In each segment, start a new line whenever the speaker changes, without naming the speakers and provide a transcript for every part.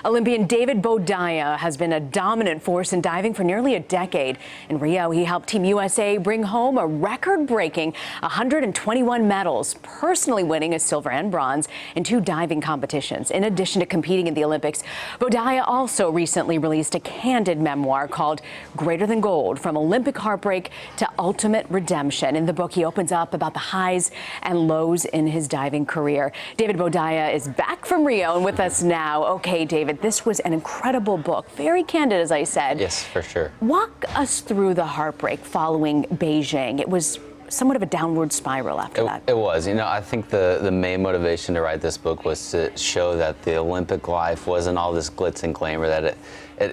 Olympian David Boudia has been a dominant force in diving for nearly a decade. In Rio, he helped Team USA bring home a record-breaking 121 medals, personally winning a silver and bronze in 2 diving competitions. In addition to competing in the Olympics, Boudia also recently released a candid memoir called Greater Than Gold: From Olympic Heartbreak to Ultimate Redemption. In the book, he opens up about the highs and lows in his diving career. David Boudia is back from Rio and with us now. Okay, David, this was an incredible book, very candid, as I said.
Yes, for sure.
Walk us through the heartbreak following Beijing. It was somewhat of a downward spiral after that.
It was. You know, I think the main motivation to write this book was to show that the Olympic life wasn't all this glitz and glamour, that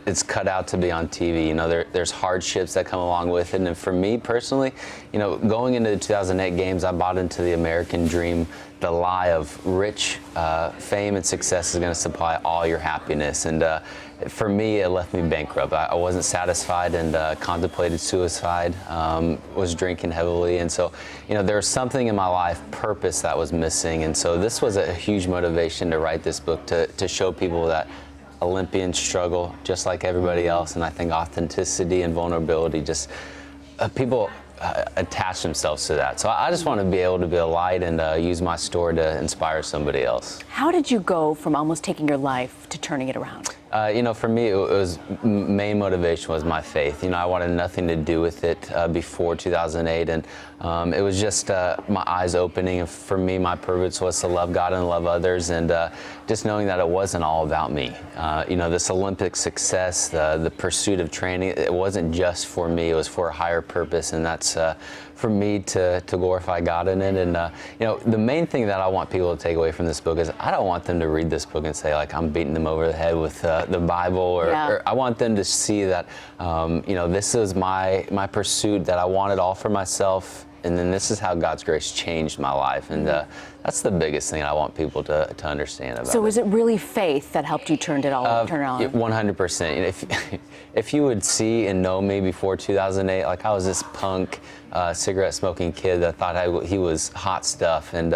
it's cut out to be on TV. You know, there's hardships that come along with it. And for me personally, you know, going into the 2008 games, I bought into the American dream, the lie of rich fame and success is going to supply all your happiness. And for me, it left me bankrupt. I wasn't satisfied and contemplated suicide, was drinking heavily. And so, you know, there was something in my life, purpose, that was missing. And so this was a huge motivation to write this book, to show people that Olympians struggle just like everybody else. And I think authenticity and vulnerability, just people attach themselves to that. So I just want to be able to be a light and use my story to inspire somebody else.
How did you go from almost taking your life to turning it around?
You know, for me, it was main motivation was my faith. You know, I wanted nothing to do with it before 2008, and it was just my eyes opening. And for me, my purpose was to love God and love others, and just knowing that it wasn't all about me. You know, this Olympic success, the pursuit of training, it wasn't just for me. It was for a higher purpose, and that's for me to glorify God in it. And you know, the main thing that I want people to take away from this book is I don't want them to read this book and say, like, I'm beating them over the head with the Bible, or I want them to see that you know, this is my pursuit, that I want it all for myself, and then this is how God's grace changed my life. And that's the biggest thing I want people to understand about it.
So is it really faith that helped you turn it on?
100%. If you would see and know me before 2008, like, I was this punk, cigarette smoking kid that thought he was hot stuff. And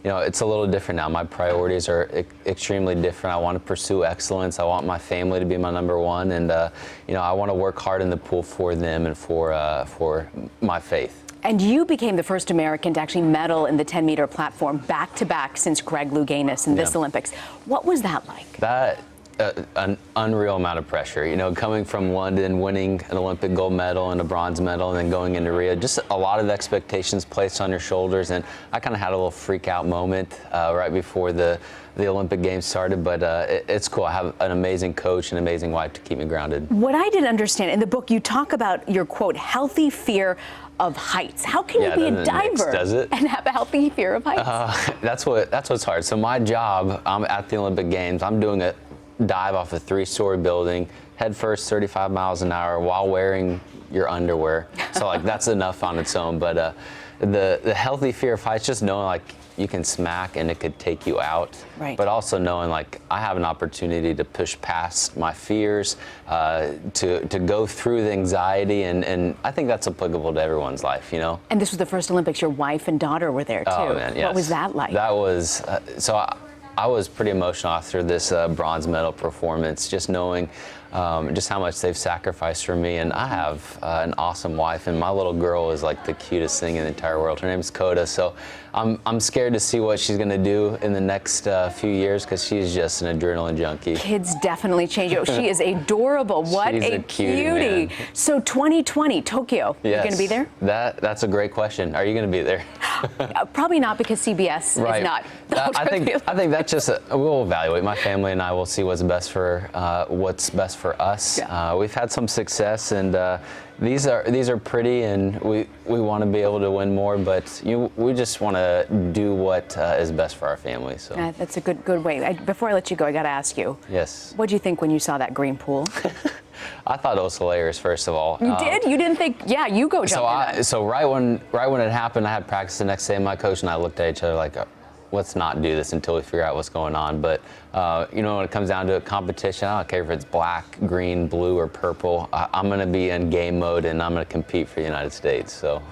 you know, it's a little different now. My priorities are extremely different. I want to pursue excellence. I want my family to be my #1, and you know, I want to work hard in the pool for them and for my faith.
And you became the first American to actually medal in the 10-meter platform back-to-back since Greg Louganis in this Olympics. What was that like?
That an unreal amount of pressure. You know, coming from London, winning an Olympic gold medal and a bronze medal, and then going into Rio, just a lot of expectations placed on your shoulders. And I kind of had a little freak out moment right before the Olympic Games started, but it's cool. I have an amazing coach and amazing wife to keep me grounded.
What I didn't understand, in the book you talk about your, quote, healthy fear of heights. How can you be a diver and have a healthy fear of heights?
That's what's hard. So my job, I'm at the Olympic Games, I'm doing a dive off a 3-story building, head first, 35 miles an hour, while wearing your underwear. So, like, that's enough on its own. But the healthy fear of heights, just knowing, like, you can smack and it could take you out.
Right. But
also knowing, like, I have an opportunity to push past my fears, to go through the anxiety, and I think that's applicable to everyone's life, you know? And
this was the first Olympics. Your wife and daughter were there, too.
Oh, man, yes.
What was that like?
That was, I was pretty emotional after this bronze medal performance, just knowing just how much they've sacrificed for me. And I have an awesome wife, and my little girl is like the cutest thing in the entire world. Her name is Coda, so I'm scared to see what she's going to do in the next few years, because she's just an adrenaline junkie.
Kids definitely change you. She is adorable. What
She's
a cutie.
Man.
So 2020, Tokyo,
Yes.
you going to be there?
That's a great question. Are you going to be there?
Probably not, because CBS is not.
I think that's just we'll evaluate. My family and I will see what's best for us.
Yeah.
We've had some success, and these are pretty, and we want to be able to win more, but we just want to do what is best for our family. So
that's a good way. Before I let you go, I got to ask you.
Yes.
What did you think when you saw that green pool?
I thought it was hilarious. First of all,
you did? You didn't think? Yeah, you go jump in.
So right when it happened, I had practice the next day. My coach and I looked at each other like, let's not do this until we figure out what's going on. But you know, when it comes down to a competition, I don't care if it's black, green, blue, or purple. I'm going to be in game mode, and I'm going to compete for the United States. So.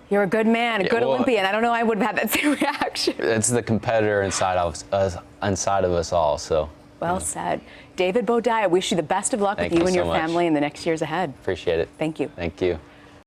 You're a good man, a good Olympian. I don't know I would have had that same reaction.
It's the competitor inside of us all. So.
Well said. David Boudia, I wish you the best of luck with you and your family in the next years ahead.
Appreciate it.
Thank you.
Thank you.